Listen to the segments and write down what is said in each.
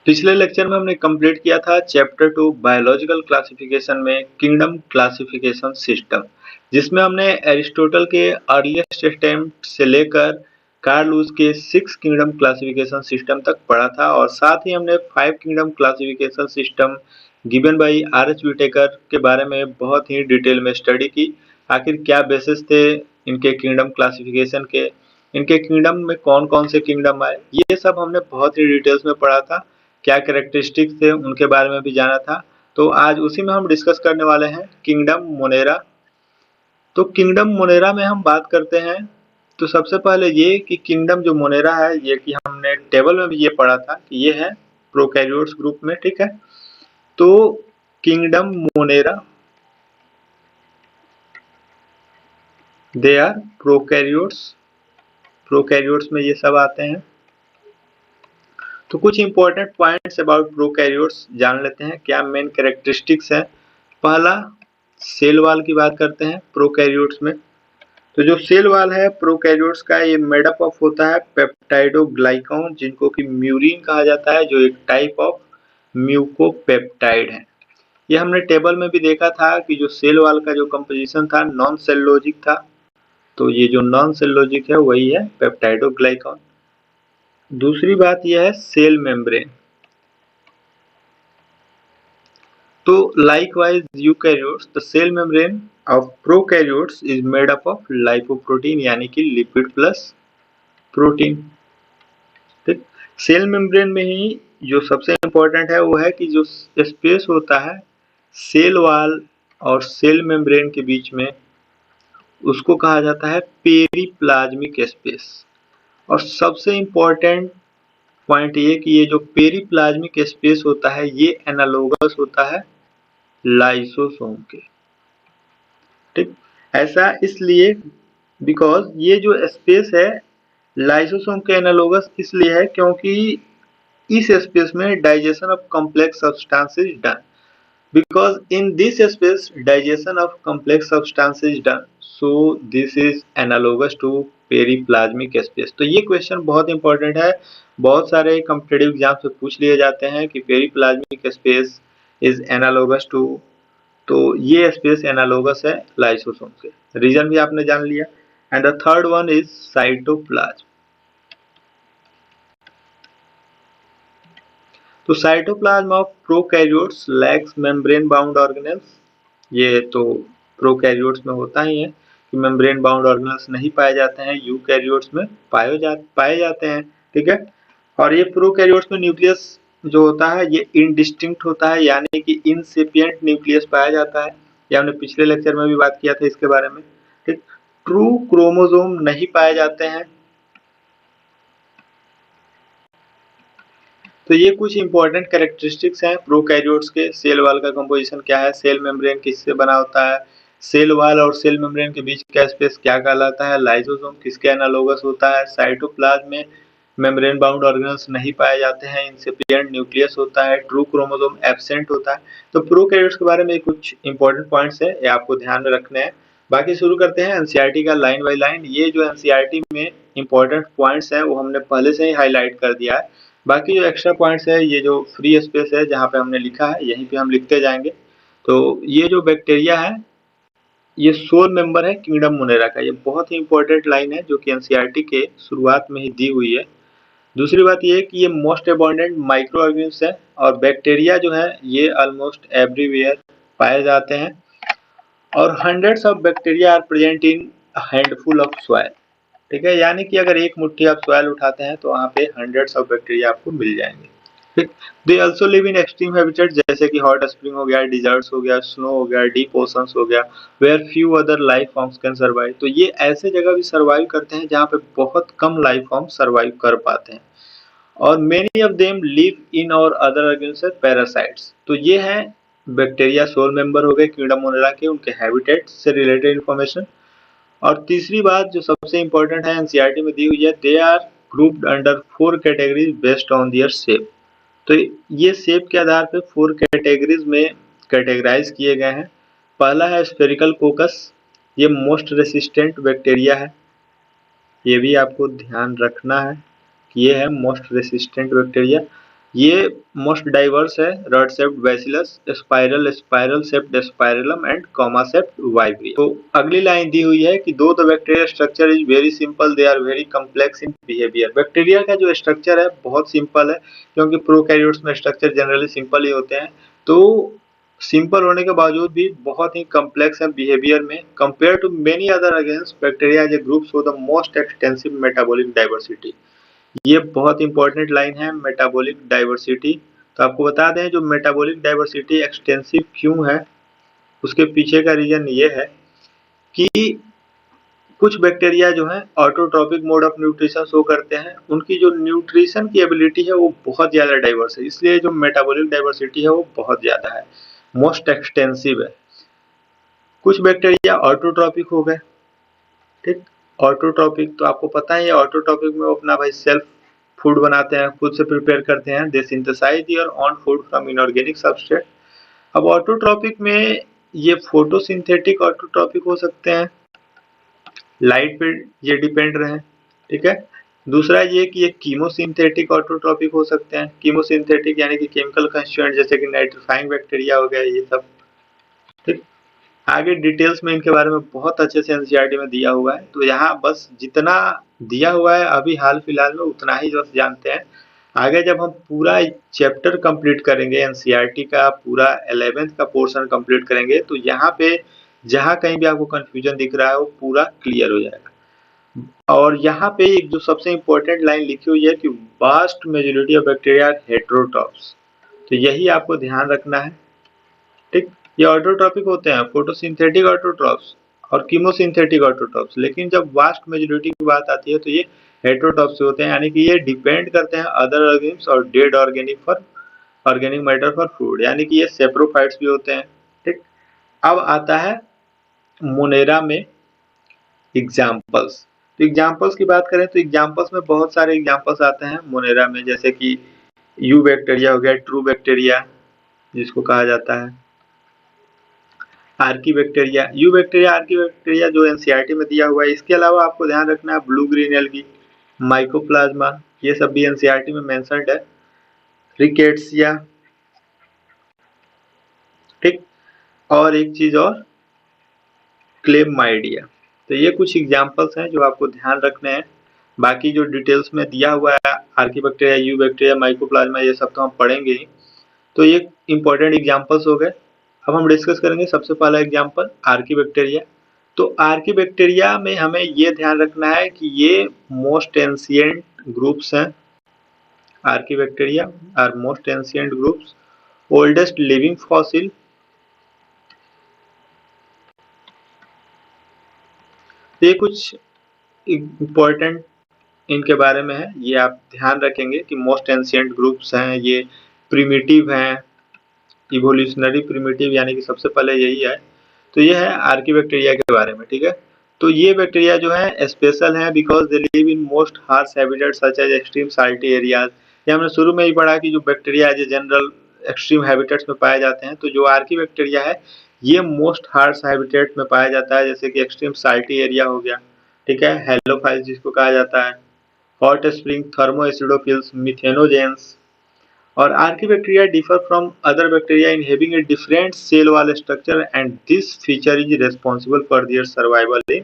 पिछले लेक्चर में हमने कंप्लीट किया था चैप्टर 2 बायोलॉजिकल क्लासिफिकेशन में किंगडम क्लासिफिकेशन सिस्टम, जिसमें हमने एरिस्टोटल के अर्लीस्ट अटेम्प्ट से लेकर कार्ल लुईस के 6 किंगडम क्लासिफिकेशन सिस्टम तक पढ़ा था और साथ ही हमने 5 kingdom classification system given by R H. Whittaker के बारे में बहुत ही डिटेल में स्टडी की। आखिर क्या बेसिस थे इनके किंगडम क्लासिफिकेशन के, इनके किंगडम में कौन कौन से किंगडम आए, ये सब हमने बहुत ही डिटेल्स में पढ़ा था। क्या कैरेक्टरिस्टिक्स थे उनके बारे में भी जाना था। तो आज उसी में हम डिस्कस करने वाले हैं किंगडम मोनेरा। तो किंगडम मोनेरा में हम बात करते हैं तो सबसे पहले ये कि किंगडम जो मोनेरा है, ये कि हमने टेबल में भी ये पढ़ा था कि ये है प्रोकैरियोट्स ग्रुप में, ठीक है। तो kingdom Monera they are prokaryotes, prokaryotes में ये सब आते हैं। तो कुछ इंपॉर्टेंट पॉइंट्स अबाउट प्रोकैरियोट्स जान लेते हैं, क्या मेन कैरेक्टरिस्टिक्स है। पहला, सेल वॉल की बात करते हैं प्रोकैरियोट्स में। तो जो सेल वॉल है प्रोकैरियोट्स का, ये मेडअप ऑफ होता है पेप्टाइडोग्लाइकॉन, जिनको कि म्यूरिन कहा जाता है, जो एक टाइप ऑफ म्यूकोपेप्टाइड है। ये हमने टेबल में भी देखा था कि जो सेल वॉल का जो कंपोजिशन था नॉन सेलुलोजिक था। तो ये जो नॉन सेलुलोजिक है वही है पेप्टाइडोग्लाइकॉन। दूसरी बात यह है सेल मेम्ब्रेन। तो likewise eukaryotes, the cell membrane of prokaryotes is made up of lipoprotein यानी कि लिपिड प्लस प्रोटीन। ठीक, सेल मेम्ब्रेन में ही जो सबसे इम्पोर्टेंट है वो है कि जो स्पेस होता है सेल वॉल और सेल मेम्ब्रेन के बीच में, उसको कहा जाता है पेरीप्लाज्मिक स्पेस। और सबसे इम्पोर्टेंट पॉइंट ये कि ये जो पेरीप्लाज्मिक स्पेस होता है ये एनालोगस होता है लाइसोसोम के। ठीक, ऐसा इसलिए बिकॉज ये जो स्पेस है लाइसोसोम के एनालोगस इसलिए है क्योंकि इस स्पेस में digestion of complex substance is done, because in this space digestion of complex substance is done, so this is analogous to periplasmic space. तो ये क्वेश्चन बहुत इंपॉर्टेंट है, बहुत सारे कॉम्पिटिटिव एग्जाम से पूछ लिए जाते हैं कि periplasmic space is analogous to, तो ये स्पेस एनालोगस है लाइसोसोम से। रीजन भी आपने जान लिया। And the third one is cytoplasm. तो cytoplasm of prokaryotes lacks membrane bound organelles. ये तो प्रोकैरियोट्स में होता ही है कि मेम्ब्रेन बाउंड ऑर्गेनेल्स नहीं पाए जाते हैं, यूकैरियोट्स में पाए जाते हैं, ठीक है। और ये प्रोकैरियोट्स में न्यूक्लियस जो होता है ये इनडिस्टिंक्ट होता है, यानी कि इनसेपिएंट न्यूक्लियस पाया जाता है। ये हमने पिछले लेक्चर में भी बात किया था इसके बारे में, ठीक। ट्रू क्रोमोसोम नहीं पाए जाते हैं। तो ये कुछ इंपॉर्टेंट कैरेक्टरिस्टिक्स हैं प्रोकैरियोट्स के। सेल वॉल का कंपोजिशन क्या है, सेल मेम्ब्रेन किससे बना होता है, सेल वॉल और सेल मेम्ब्रेन के बीच का स्पेस क्या कहलाता है, लाइसोसोम किसके एनालोगस होता है, साइटोप्लाज्म में मेम्ब्रेन बाउंड ऑर्गेनेल्स नहीं पाए जाते हैं, इंसिपिएंट न्यूक्लियस होता है, ट्रू क्रोमोसोम एब्सेंट होता है। तो प्रोकैरियोट्स के बारे में कुछ इंपॉर्टेंट पॉइंट्स है, ये आपको ध्यान में रखने हैं। बाकी शुरू करते हैं एनसीईआरटी का लाइन बाय लाइन। ये जो एनसीईआरटी में इंपॉर्टेंट पॉइंट्स हैं वो हमने पहले से ही हाईलाइट कर दिया है। बाकी जो एक्स्ट्रा पॉइंट्स है, ये जो फ्री स्पेस है जहाँ पे हमने लिखा है यहीं पे हम लिखते जाएंगे। तो ये जो बैक्टीरिया है ये सोल मेंबर है किंगडम मोनेरा का। ये बहुत ही इंपॉर्टेंट लाइन है जो कि एनसीईआरटी के शुरुआत में ही दी हुई है। दूसरी बात ये है कि ये मोस्ट अबंडेंट माइक्रो ऑर्गेनिज्म है और बैक्टीरिया जो है ये ऑलमोस्ट एवरीवेयर पाए जाते हैं। और hundreds of bacteria are present in handful of soil, ठीक है। यानी कि अगर एक मुट्ठी आप सॉइल उठाते हैं तो वहाँ पे हंड्रेड्स ऑफ बैक्टीरिया आपको मिल जाएंगे, ठीक। They also live in extreme habitat, जैसे कि हॉट स्प्रिंग हो गया, डिजर्ट्स हो गया, स्नो हो गया, डीप ओशंस हो गया, where few other life forms can survive. तो ये ऐसे जगह भी सर्वाइव करते हैं जहाँ पे बहुत कम लाइफ फॉर्म सर्वाइव कर पाते हैं। और many of them live in और अदर ऑर्गेनिज्म पैरासाइट्स। तो ये है बैक्टीरिया सोल मेंबर हो गए किंगडम मोनेरा के, उनके हैबिटेट से रिलेटेड इंफॉर्मेशन। और तीसरी बात जो सबसे इंपॉर्टेंट है एनसीईआरटी में दी हुई है, they are grouped under 4 categories based on their shape. तो ये शेप के आधार पे 4 कैटेगरीज में कैटेगराइज किए गए हैं। पहला है स्फेरिकल कोकस, ये मोस्ट रेसिस्टेंट बैक्टीरिया है, ये भी आपको ध्यान रखना है कि ये है मोस्ट रेसिस्टेंट बैक्टीरिया। ये मोस्ट डाइवर्स है rod shaped bacillus, spiral spiral shaped spirillum and comma shaped vibrio. तो अगली लाइन दी हुई है कि though the bacteria structure is very simple they are very complex in behaviour. Bacteria का जो स्ट्रक्चर है बहुत सिंपल है, क्योंकि प्रोकैरियोट्स में स्ट्रक्चर जनरली सिंपल ही होते हैं। तो सिंपल होने के बावजूद भी बहुत ही कॉम्प्लेक्स है बिहेवियर में। Compare to many other organs, bacteria as a group show the most extensive metabolic diversity. ये बहुत इंपॉर्टेंट लाइन है, मेटाबॉलिक डाइवर्सिटी। तो आपको बता दें जो मेटाबॉलिक डाइवर्सिटी एक्सटेंसिव क्यों है, उसके पीछे का रीजन ये है कि कुछ बैक्टीरिया जो है autotrophic mode of nutrition show करते हैं, उनकी जो न्यूट्रिशन की एबिलिटी है वो बहुत ज्यादा डाइवर्स है, इसलिए जो मेटाबॉलिक डाइवर्सिटी है वो बहुत ज्यादा है, मोस्ट एक्सटेंसिव है। कुछ बैक्टीरिया ऑटोट्रॉपिक हो गए, ठीक। ऑटोट्रॉपिक तो आपको पता है, ऑटोट्रॉपिक में वो अपना भाई सेल्फ फूड बनाते हैं, खुद से प्रिपेयर करते हैं, they synthesise their own food from inorganic substrate. अब ऑटोट्रॉपिक में ये फोटोसिंथेटिक ऑटोट्रॉपिक हो सकते हैं, लाइट पे ये डिपेंड रहे, ठीक है। दूसरा ये कि ये कीमोसिंथेटिक ऑटोट्रॉपिक हो सकते हैं। कीमोसिंथेटिक यानी कि केमिकल कंस्टिट्यूएंट जैसे कि नाइट्रीफाइंग बैक्टीरिया हो गया, ये सब, ठीक। आगे डिटेल्स में इनके बारे में बहुत अच्छे से एनसीईआरटी में दिया हुआ है, तो यहाँ बस जितना दिया हुआ है अभी हाल फिलहाल में उतना ही बस जानते हैं। आगे जब हम पूरा चैप्टर कंप्लीट करेंगे, एनसीईआरटी का पूरा 11th का पोर्शन कंप्लीट करेंगे, तो यहाँ पे जहाँ कहीं भी आपको कंफ्यूजन दिख रहा है वो पूरा क्लियर हो जाएगा। और यहाँ पे एक जो सबसे इम्पोर्टेंट लाइन लिखी हुई है कि vast majority of bacteria heterotrophs, तो यही आपको ध्यान रखना है, ठीक। ये ऑटोट्रॉपिक होते हैं, फोटोसिंथेटिक ऑटोट्रॉप्स और कीमोसिंथेटिक ऑटोट्रॉप्स, लेकिन जब वास्ट मेजोरिटी की बात आती है तो ये हेटेरोट्रॉप्स होते हैं, यानी कि ये डिपेंड करते हैं अदर ऑर्गेनिम्स और dead organic matter for food, यानी कि ये सेप्रोफाइट्स भी होते हैं, ठीक। अब आता है मोनेरा में एग्जाम्पल्स। तो एग्जाम्पल्स की बात करें तो एग्जाम्पल्स में बहुत सारे एग्जाम्पल्स आते हैं मोनेरा में, जैसे कि यू बैक्टीरिया हो गया, ट्रू बैक्टीरिया जिसको कहा जाता है, Archie bacteria, you bacteria, Archie bacteria जो एनसीईआरटी में दिया हुआ है। इसके अलावा आपको ध्यान रखना है ब्लू ग्रीन एल्गी, माइकोप्लाज्मा, ये सब भी एनसीईआरटी में मेंशन्ड है, रिकेट्सिया, ठीक। और एक चीज और, क्लेमाइडिया। तो ये कुछ एग्जांपल्स हैं जो आपको ध्यान रखने हैं। बाकी जो डिटेल्स में दिया हुआ है Archie bacteria, you bacteria, mycoplasma, ये सब तो हम पढ़ेंगे ही। तो ये इंपॉर्टेंट एग्जांपल्स हो गए। अब हम डिस्कस करेंगे सबसे पहला एग्जांपल आर्की बैक्टीरिया। तो आर्की बैक्टीरिया में हमें ये ध्यान रखना है कि ये मोस्ट एंशिएंट ग्रुप्स हैं। Archaebacteria are most ancient groups, oldest living fossil, ये कुछ इम्पोर्टेंट इनके बारे में है, ये आप ध्यान रखेंगे कि मोस्ट एंशिएंट ग्रुप्स हैं, ये प्रिमिटिव हैं, इवोल्यूशनरी प्रिमिटिव, यानी कि सबसे पहले यही है। तो ये है आर्की बैक्टीरिया के बारे में, ठीक है। तो ये बैक्टीरिया जो है स्पेशल है because they live in most harsh habitat such as extreme salty areas. ये हमने शुरू में ही पढ़ा कि जो bacteria as a general extreme habitats में पाए जाते हैं, तो जो आर्की बैक्टीरिया है ये मोस्ट हार्श हैबिटेट में पाया जाता है, जैसे कि एक्सट्रीम साल्टी एरिया हो गया, ठीक है, हेलोफाइल्स जिसको कहा जाता है, hot spring, thermo acidophils, methanogens. और archaebacteria differ from other bacteria in having a different cell wall structure and this feature is responsible for their survival in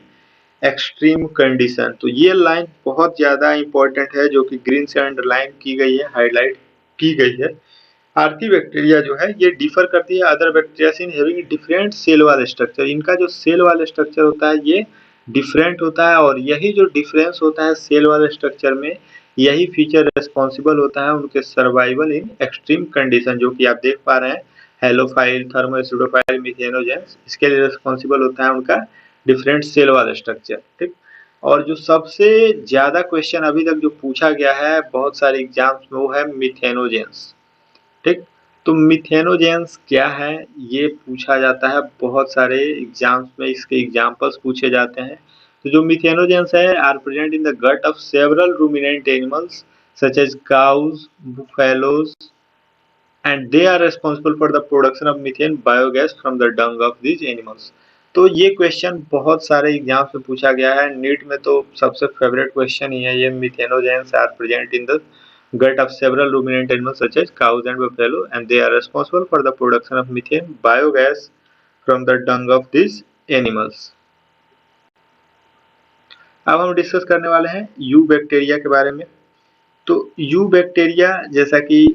extreme condition। तो ये लाइन बहुत ज्यादा इंपॉर्टेंट है जो कि ग्रीन से underline की गई है, हाईलाइट की गई है। आर्कीबैक्टीरिया जो है ये डिफर करती है other bacteria in having different cell wall structure. इनका जो सेल वाल स्ट्रक्चर होता है ये डिफरेंट होता है, और यही जो डिफरेंस होता है सेल वाले स्ट्रक्चर में, यही फीचर रिस्पॉन्सिबल होता है उनके सर्वाइवल इन एक्सट्रीम कंडीशन, जो कि आप देख पा रहे हैं हेलोफाइल, थर्मोएसिडोफाइल, मिथेनोजेंस, इसके लिए रिस्पॉन्सिबल होता है उनका डिफरेंट सेल वाला स्ट्रक्चर, ठीक। और जो सबसे ज्यादा क्वेश्चन अभी तक जो पूछा गया है बहुत सारे एग्जाम्स में, वो है मिथेनोजेंस, ठीक। तो मिथेनोजेंस क्या है ये पूछा जाता है बहुत सारे एग्जाम्स में, इसके एग्जाम्पल्स पूछे जाते हैं। तो जो मिथेनोजेंस है are present in the gut of several ruminant animals such as cows, buffaloes, and they are responsible for the production of methane biogas from the dung of these animals. तो ये question बहुत सारे exams में पूछा गया है, NEET में तो सबसे फेवरेट क्वेश्चन ही है ये, methanogens are present in the gut of several ruminant animals such as cows and buffalo, and they are responsible for the production of methane biogas from the dung of these animals. अब हम discuss करने वाले हैं you bacteria के बारे में। तो you bacteria जैसा कि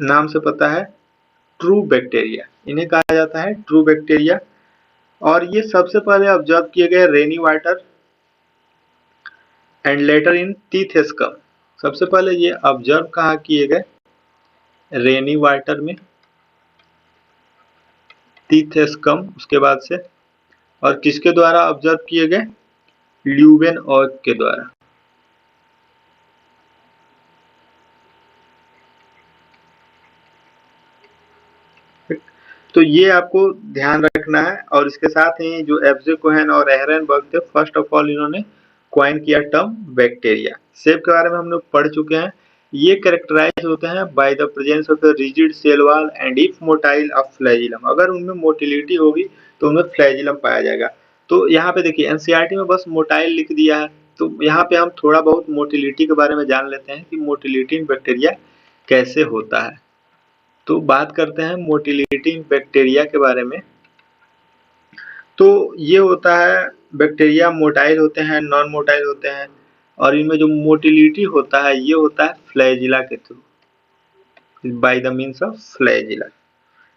नाम से पता है ट्रू बैक्टीरिया, इन्हें कहा जाता है ट्रू बैक्टीरिया। और ये सबसे पहले ऑब्जर्व किए गए rainy water and later in teeth scum. सबसे पहले ये ऑब्जर्व कहाँ किए गए? रेनी वाटर में, टीथ स्कम उसके बाद से, और किसके द्वारा ऑब्जर्व किए गए? ल्यूवेनऑग के द्वारा। तो ये आपको ध्यान रखना है। और इसके साथ ही जो एफजे कोहेन और एहरनबर्ग थे, फर्स्ट ऑफ ऑल इन्होंने क्वाइन किया टर्म बैक्टीरिया। सेब के बारे में हम लोग पढ़ चुके हैं। ये कैरेक्टराइज होते हैं by the presence of the rigid cell wall and if motile of flagellum. अगर उनमें मोटिलिटी होगी तो उनमें फ्लैजिलम पाया जाएगा। तो यहाँ पे देखिए एनसीईआरटी में बस मोटाइल लिख दिया है, तो यहाँ पे हम थोड़ा बहुत मोटिलिटी के बारे में जान लेते हैं कि मोटिलिटी इन बैक्टीरिया कैसे होता है। तो बात करते हैं मोटिलिटी इन बैक्टीरिया के बारे में। तो ये होता है, बैक्टीरिया मोटाइल होते हैं, नॉन मोटाइल होते हैं, और इनमें जो मोटिलिटी होता है ये होता है फ्लैजिला के थ्रू, by the means of flagella.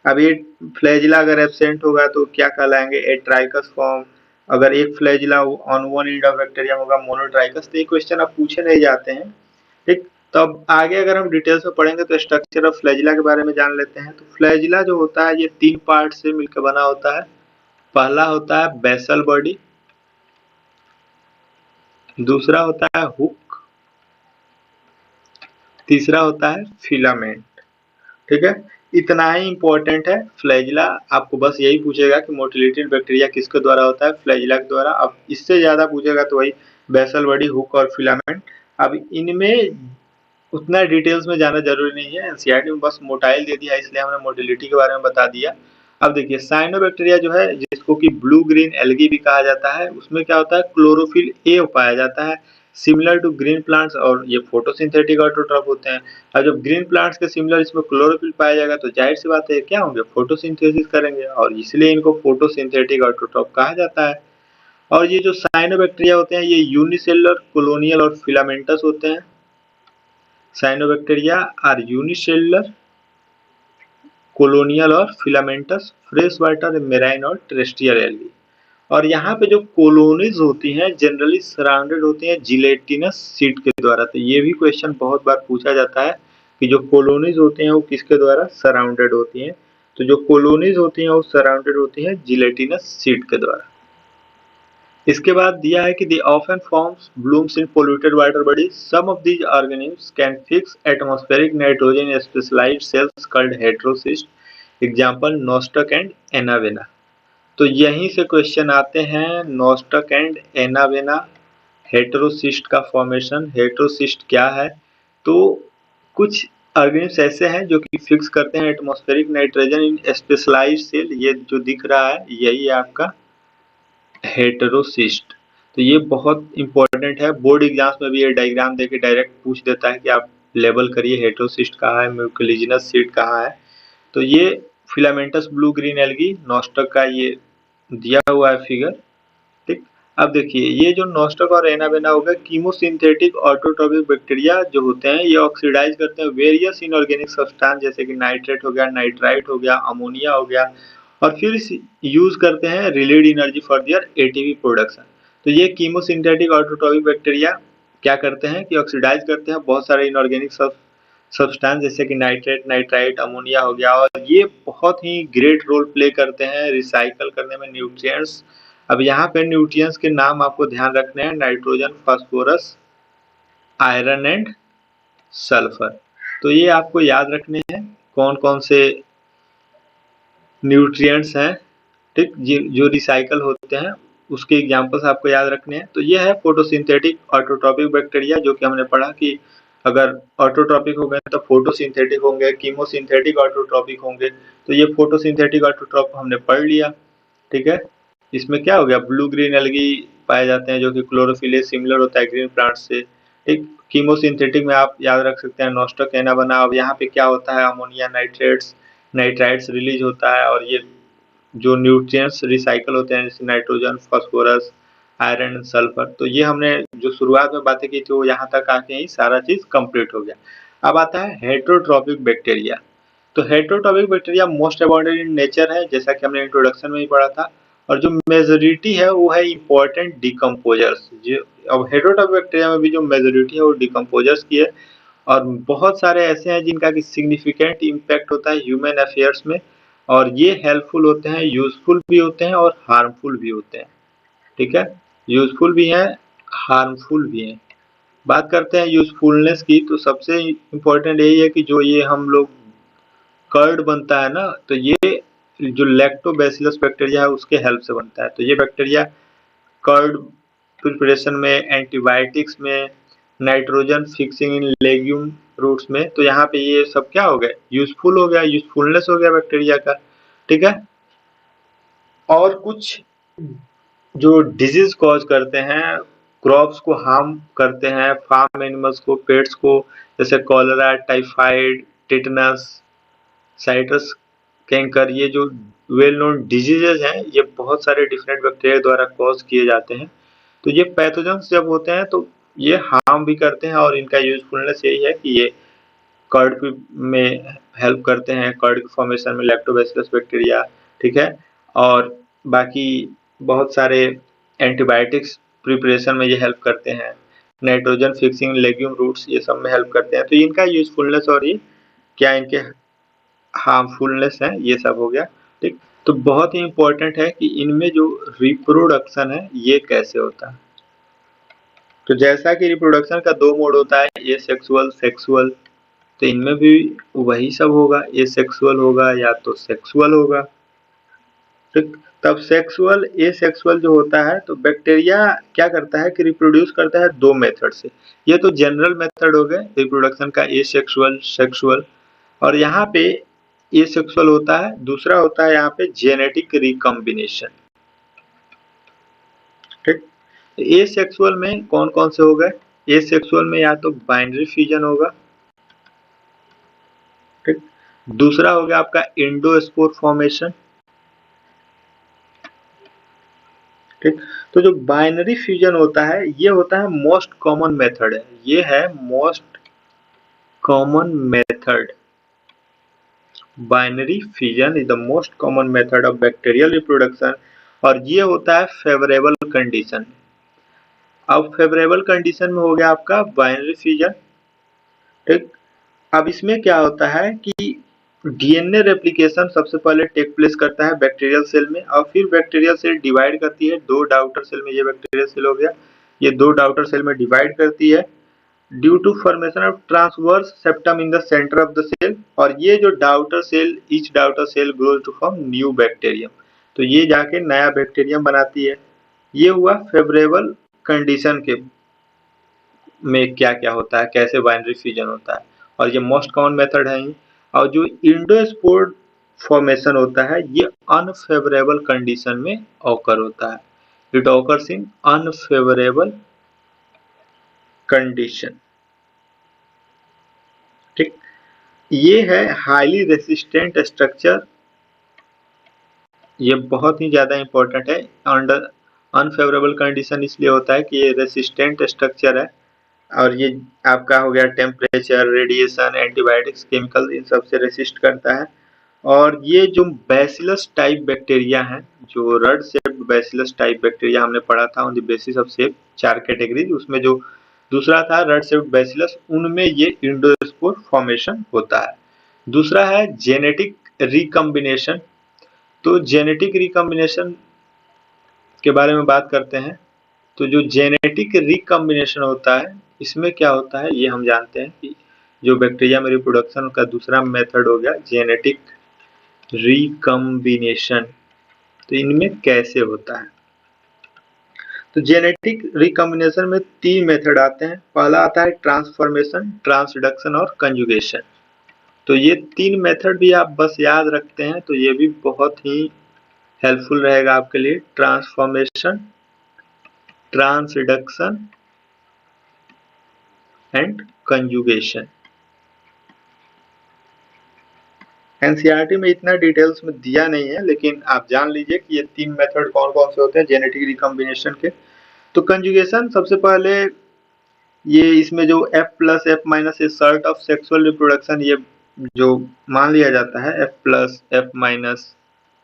अब ये फ्लैजिला अगर एब्सेंट होगा तो क्या कहलाएंगे? Atrichous form. अगर एक flagella on one end of bacterium होगा मोनोट्राइकस। तो ये क्वेश्चन आप पूछे नहीं जाते हैं, ठीक। तब आगे अगर हम डिटेल्स में पढ़ेंगे तो स्ट्रक्चर ऑफ फ्लैजिला के बारे में जान लेते हैं। तो फ्लैजिला जो होता है ये 3 पार्ट से मिलकर बना होता है। पहला होता है बेसल बॉडी, दूसरा होता है हुक, तीसरा होता है फिलामेंट, ठीक है। इतना ही इंपॉर्टेंट है फ्लैजिला। आपको बस यही पूछेगा कि मोटिलिटी बैक्टीरिया किसके द्वारा होता है? फ्लैजिला के द्वारा। अब इससे ज्यादा पूछेगा तो वही बेसल बॉडी, हुक और फिलामेंट। अब इनमें उतना डिटेल्स में जाना जरूरी नहीं है, एनसीईआरटी में बस मोटाइल दे दिया इसलिए हमने मोटिलिटी के बारे में बता दिया। अब देखिए साइनोबैक्टीरिया जो है, जिसको कि ब्लू ग्रीन एल्गी भी कहा जाता है, उसमें क्या होता है? क्लोरोफिल ए पाया जाता है, सिमिलर टू ग्रीन प्लांट्स, और ये फोटोसिंथेटिक ऑटोट्रॉफ होते हैं। और जब ग्रीन प्लांट्स के सिमिलर इसमें क्लोरोफिल पाया जाएगा तो जाहिर सी बात है क्या होंगे? फोटोसिंथेसिस करेंगे, और इसलिए इनको फोटोसिंथेटिक ऑटोट्रॉफ कहा जाता है। और ये जो साइनोबैक्टीरिया होते हैं ये यूनिसेलुलर, कोलोनियल और फिलामेंटस होते हैं। साइनोबैक्टीरिया आर यूनिसेलुलर, कोलोनियल और फिलामेंटस, फ्रेश वाटर, मेराइन और टेरेस्ट्रियल एल्गी। और यहाँ पे जो कॉलोनीज होती हैं जनरली सराउंडेड होती हैं जिलेटिनस सीड के द्वारा। तो ये भी क्वेश्चन बहुत बार पूछा जाता है कि जो कॉलोनीज होती हैं वो किसके द्वारा सराउंडेड होती हैं? तो जो कॉलोनीज होती हैं वो सराउंडेड होती हैं जिलेटिनस सीड के द्वारा। इसके बाद दिया है कि they often forms blooms in polluted water bodies. Some of these organisms can fix atmospheric nitrogen in specialised cells called heterocyst, example Nostoc and एनावेना। तो यहीं से क्वेश्चन आते हैं, नोस्टक एंड एनावेना, हेटेरोसिस्ट का फॉर्मेशन। हेटेरोसिस्ट क्या है? तो कुछ ऑर्गेनिम्स ऐसे हैं जो कि फिक्स करते हैं atmospheric nitrogen in specialised cell. ये जो दिख रहा है यही है आपका हेटेरोसिस्ट। तो ये बहुत इंपॉर्टेंट है, बोर्ड एग्जाम्स में भी ये डायग्राम देके डायरेक्ट पूछ देता है कि आप लेबल करिए हेटेरोसिस्ट कहाँ है, म्यूकोलिजिनस सीड कहाँ है। तो ये फिलामेंटस ब्लू ग्रीन एल्गी, नोस्टक का ये दिया हुआ है फिगर, ठीक। अब देखिए ये जो नोस्टक और एनावेना हो गए कीमोसिंथेटिक ऑटोट्रॉपिक बैक्टीरिया जो होते हैं, ये ऑक्सीडाइज करते हैं वेरियस इनऑर्गेनिक सब्सटेंस, जैसे कि नाइट्रेट हो गया, नाइट्राइट हो गया, अमोनिया हो गया, और फिर यूज करते हैं released energy for their ATP production. तो ये कीमोसिंथेटिक ऑटोट्रॉपिक बैक्टीरिया क्या करते हैं कि ऑक्सीडाइज करते हैं बहुत सारे इनऑर्गेनिक सब्सटेंस, जैसे कि नाइट्रेट, नाइट्राइट, अमोनिया हो गया, और ये बहुत ही ग्रेट रोल प्ले करते हैं रिसाइकल करने में न्यूट्रिएंट्स। अब यहाँ पे न्यूट्रिएंट्स के नाम आपको ध्यान रखने हैं, nitrogen, phosphorus, iron and sulphur. तो ये आपको याद रखने हैं कौन कौन से न्यूट्रिएंट्स हैं, ठीक, जो रिसाइकल होते हैं, उसके एग्जांपल्स आपको याद रखने हैं। तो ये है फोटोसिंथेटिक ऑटोट्रॉपिक बैक्टीरिया, जो कि हमने पढ़ा कि अगर ऑटोट्रॉपिक हो गए तो फोटोसिंथेटिक होंगे, कीमोसिंथेटिक ऑटोट्रॉपिक होंगे। तो ये फोटोसिंथेटिक ऑटोट्रॉप हमने पढ़ लिया, ठीक है। इसमें क्या हो गया? ब्लू ग्रीन एल्गी पाए जाते हैं जो कि क्लोरोफिल सिमिलर होता है ग्रीन प्लांट से, ठीक। कीमोसिंथेटिक में आप याद रख सकते हैं नोस्टोकेना बना। अब यहाँ पे क्या होता है, अमोनिया नाइट्राइट्स रिलीज होता है और ये जो न्यूट्रिएंट्स रिसाइकल होते हैं जैसे नाइट्रोजन, फास्फोरस, आयरन, सल्फर। तो ये हमने जो शुरुआत में बातें की थी वो यहाँ तक आके ही सारा चीज कंप्लीट हो गया। अब आता है हेटरोट्रॉपिक बैक्टीरिया। तो heterotrophic bacteria most abundant in nature है, जैसा कि हमने इंट्रोडक्शन में ही पढ़ा था। और जो मेजोरिटी है वो है इंपॉर्टेंट डिकम्पोजर्स। जो अब हेटरोट्रॉपिक बैक्टीरिया में भी जो मेजोरिटी है वो डिकम्पोजर्स की है। और बहुत सारे ऐसे हैं जिनका कि सिग्निफिकेंट इम्पैक्ट होता है ह्यूमन अफेयर्स में। और ये हेल्पफुल होते हैं, यूजफुल भी होते हैं और हार्मफुल भी होते हैं। ठीक है, यूजफुल भी हैं, हार्मफुल भी हैं। बात करते हैं यूजफुलनेस की, तो सबसे इम्पोर्टेंट यही है कि जो ये हम लोग कर्ड बनता है ना, तो ये जो लैक्टोबैसिलस बैक्टीरिया है उसके हेल्प से बनता है। तो ये बैक्टीरिया कर्ड प्रिपरेशन में, एंटीबायोटिक्स में, नाइट्रोजन फिक्सिंग इन लेग्यूम रूट्स में, तो यहाँ पे ये सब क्या हो गया, यूजफुल हो गया, यूजफुलनेस हो गया बैक्टीरिया का। ठीक है। और कुछ जो डिजीज कॉज करते हैं, क्रॉप्स को हार्म करते हैं, फार्म एनिमल्स को, पेट्स को, जैसे cholera, typhoid, tetanus, citrus canker, ये जो वेल नोन डिजीजेज हैं ये बहुत सारे डिफरेंट बैक्टीरिया द्वारा कॉज किए जाते हैं। तो ये पैथोजेंस जब होते हैं तो ये हार्म भी करते हैं और इनका यूजफुलनेस यही है कि ये कर्ड में हेल्प करते हैं, कर्ड फॉर्मेशन में, लैक्टोबैसिलस बैक्टीरिया। ठीक है। और बाकी बहुत सारे एंटीबायोटिक्स प्रिपरेशन में ये हेल्प करते हैं, नाइट्रोजन फिक्सिंग लेग्यूम रूट्स ये सब में हेल्प करते हैं। तो इनका यूजफुलनेस और ये क्या इनके हार्मफुलनेस है, ये सब हो गया। ठीक। तो बहुत ही इंपॉर्टेंट है कि इनमें जो रिप्रोडक्शन है ये कैसे होता है। तो जैसा कि रिप्रोडक्शन का दो मोड होता है, ए सेक्सुअल, सेक्सुअल। तो इनमें भी वही सब होगा, ए सेक्सुअल होगा या तो सेक्सुअल होगा। ठीक। तब सेक्सुअल, ए सेक्सुअल जो होता है तो बैक्टीरिया क्या करता है कि रिप्रोड्यूस करता है दो मेथड से। ये तो जनरल मेथड हो गए रिप्रोडक्शन का, ए सेक्सुअल, सेक्सुअल। और यहाँ पे ए सेक्सुअल होता है, दूसरा होता है यहाँ पे जेनेटिक रिकॉम्बिनेशन। ठीक। ए सेक्सुअल में कौन कौन से हो गए, ए सेक्सुअल में या तो बाइनरी फ्यूजन होगा। ठीक। दूसरा हो गया आपका एंडोस्पोर फॉर्मेशन। ठीक। तो जो बाइनरी फ्यूजन होता है ये होता है मोस्ट कॉमन मेथड है, ये है most common method. Binary fusion is the most common method of bacterial reproduction और ये होता है फेवरेबल कंडीशन। अब फेवरेबल कंडीशन में हो गया आपका बाइनरी फ्यूजन। ठीक। अब इसमें क्या होता है कि डीएनए रेप्लिकेशन सबसे पहले टेक प्लेस करता है बैक्टीरियल सेल में और फिर बैक्टीरियल सेल डिवाइड करती है दो डाउटर सेल में। ये बैक्टीरियल सेल हो गया, ये दो डाउटर सेल में डिवाइड करती है due to formation of transverse septum in the centre of the cell. और ये जो daughter cell, each daughter cell grows to form new bacterium. तो ये जाके नया बैक्टीरियम बनाती है। ये हुआ फेवरेबल कंडीशन के में क्या क्या होता है, कैसे बाइनरी फ्यूजन होता है, और ये मोस्ट कॉमन मेथड है। और जो इंडोस्पोर फॉर्मेशन होता है ये अनफेवरेबल कंडीशन में ऑकर होता है, it occurs in unfavourable condition. ठीक। ये है हाईली रेसिस्टेंट स्ट्रक्चर, ये बहुत ही ज्यादा इंपॉर्टेंट है। अंडर अनफेवरेबल कंडीशन इसलिए होता है कि ये रेसिस्टेंट स्ट्रक्चर है और ये आपका हो गया टेम्परेचर, रेडिएशन, एंटीबायोटिक्स, केमिकल, इन सब से रेसिस्ट करता है। और ये जो बैसिलस टाइप बैक्टीरिया हैं, जो rod shaped bacillus type bacteria हमने पढ़ा था on the basis of shape, चार कैटेगरी, उसमें जो दूसरा था रड शेप्ड बैसिलस, उनमें ये इंडोस्पोर फॉर्मेशन होता है। दूसरा है जेनेटिक रिकॉम्बिनेशन। तो जेनेटिक रिकॉम्बिनेशन के बारे में बात करते हैं। तो जो जेनेटिक रिकॉम्बिनेशन होता है इसमें क्या होता है ये हम जानते हैं कि जो बैक्टीरिया में रिप्रोडक्शन का दूसरा मेथड हो गया जेनेटिक रिकॉम्बिनेशन। तो इनमें कैसे होता है, तो जेनेटिक रिकॉम्बिनेशन में तीन मेथड आते हैं। पहला आता है ट्रांसफॉर्मेशन, ट्रांसडक्शन और कंजुगेशन। तो ये तीन मेथड भी आप बस याद रखते हैं तो ये भी बहुत ही हेल्पफुल रहेगा आपके लिए। Transformation, transduction and conjugation. NCERT में इतना डिटेल्स में दिया नहीं है, लेकिन आप जान लीजिए कि ये 3 मेथड कौन कौन से होते हैं जेनेटिक रिकॉम्बिनेशन के। तो कंजुगेशन सबसे पहले ये इसमें जो F प्लस F माइनस ये सॉर्ट ऑफ सेक्सुअल रिप्रोडक्शन ये जो मान लिया जाता है F plus F minus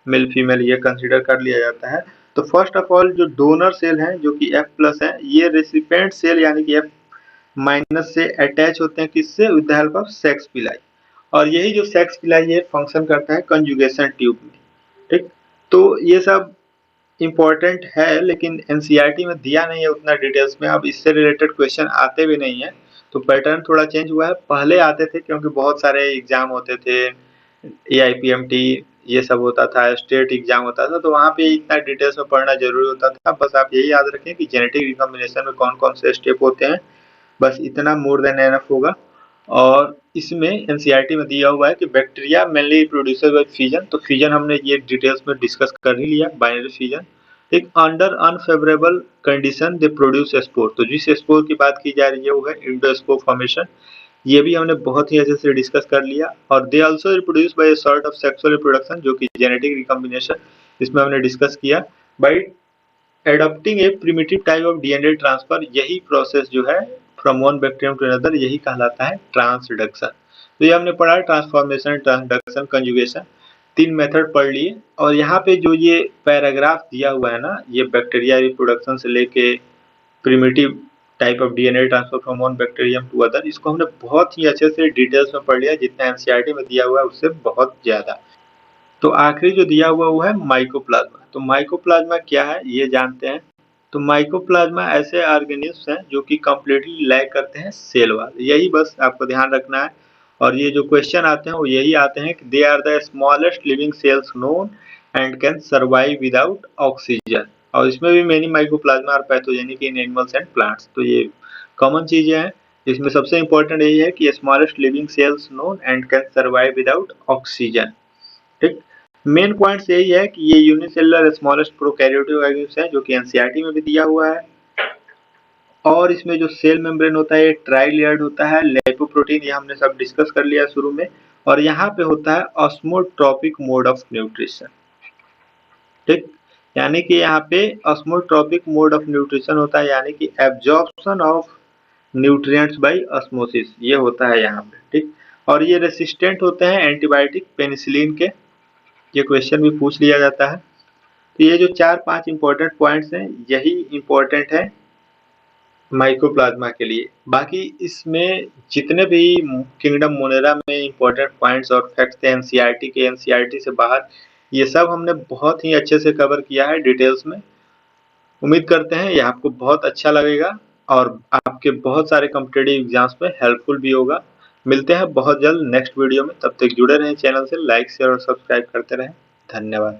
male female ये कंसीडर कर लिया जाता है। तो फर्स्ट ऑफ ऑल जो डोनर सेल हैं जो कि F प्लस है, ये रेसिपिएंट सेल यानी कि F माइनस से अटैच होते हैं किससे, with the help of sex पिलाई। और यही जो सेक्स पिलाई ये फंक्शन करता है कंजुगेशन ट्यूब में। ठीक, तो ये सब इम्पोर्टेंट है, लेकिन एनसीईआरटी में दिया नहीं है उतना डिटेल्स में। अब इससे रिलेटेड क्वेश्चन आते भी नहीं है, तो पैटर्न थोड़ा चेंज हुआ है। पहले आते थे क्योंकि बहुत सारे एग्जाम होते थे, AIPMT ये सब होता था, स्टेट एग्जाम होता था, तो वहाँ पे इतना डिटेल्स में पढ़ना जरूरी होता था। बस आप यही याद रखें कि जेनेटिक रिकॉम्बिनेशन में कौन कौन से स्टेप होते हैं, बस इतना मोर देन एनफ होगा। और इसमें एनसीईआरटी में दिया हुआ है कि bacteria mainly producer by fission, तो फिजन हमने ये डिटेल्स में डिस्कस कर ही लिया, बाइनरी फिजन। एक under unfavourable condition they produce spore, तो जिस स्पोर की बात की जा रही है वो है इंडोस्पोर फॉर्मेशन, ये भी हमने बहुत ही अच्छे से डिस्कस कर लिया। और they also reproduce by a sort of sexual reproduction जो कि जेनेटिक रिकॉम्बिनेशन, इसमें हमने डिस्कस किया by adopting a primitive type of DNA transfer. यही प्रोसेस जो है from one bacterium to another, यही कहलाता है ट्रांसडक्शन। तो ये हमने पढ़ा ट्रांसफॉर्मेशन, ट्रांसडक्शन, कंजुगेशन, 3 मेथड पढ़ लिए। और यहाँ पे जो ये पैराग्राफ दिया हुआ है ना, ये बैक्टीरिया रिप्रोडक्शन से लेके primitive type of DNA transfer from one bacterium to other, इसको हमने बहुत ही अच्छे से डिटेल्स में पढ़ लिया, जितना एनसीईआरटी में दिया हुआ है उससे बहुत ज्यादा। तो आखिरी जो दिया हुआ वो है माइकोप्लाज्मा। तो माइकोप्लाज्मा क्या है ये जानते हैं। तो माइकोप्लाज्मा ऐसे ऑर्गेनिल्स हैं जो कि कम्प्लीटली लैक करते हैं सेल वॉल, यही बस आपको ध्यान रखना है। और ये जो क्वेश्चन आते हैं वो यही आते हैं कि they are the smallest living cells known and can survive without oxygen. और इसमें भी many mycoplasma are pathogenic in animals and plants, तो ये कॉमन चीजें हैं। इसमें सबसे इंपॉर्टेंट यही है कि smallest living cells known and can survive without oxygen. ठीक, मेन पॉइंट्स यही है कि ये यूनिसेलुलर स्मॉलेस्ट प्रोकैरियोटिक ऑर्गेनिल्स है जो कि एनसीईआरटी में भी दिया हुआ है। और इसमें जो सेल मेम्ब्रेन होता है ये ट्राई लेयर्ड होता है, लिपोप्रोटीन ये हमने सब डिस्कस कर लिया शुरू में। और यहाँ पे होता है ऑस्मोट्रोपिक मोड ऑफ न्यूट्रिशन। ठीक, यानी कि यहाँ पे ऑस्मोट्रोपिक मोड ऑफ न्यूट्रिशन होता है, यानी कि absorption of nutrients by osmosis ये होता है यहाँ पे। ठीक, और ये रेसिस्टेंट होते हैं एंटीबायोटिक पेनिसिलिन के, ये क्वेश्चन भी पूछ लिया जाता है। तो ये जो 4-5 इंपॉर्टेंट पॉइंट्स हैं यही इंपॉर्टेंट है माइकोप्लाज्मा के लिए। बाकी इसमें जितने भी किंगडम मोनेरा में इंपॉर्टेंट पॉइंट्स और फैक्ट्स थे एनसीईआरटी के, एनसीईआरटी से बाहर, ये सब हमने बहुत ही अच्छे से कवर किया है डिटेल्स में। उम्मीद करते हैं ये आपको बहुत अच्छा लगेगा और आपके बहुत सारे कॉम्पिटिटिव एग्जाम्स में हेल्पफुल भी होगा। मिलते हैं बहुत जल्द नेक्स्ट वीडियो में, तब तक जुड़े रहें चैनल से, लाइक शेयर और सब्सक्राइब करते रहें। धन्यवाद।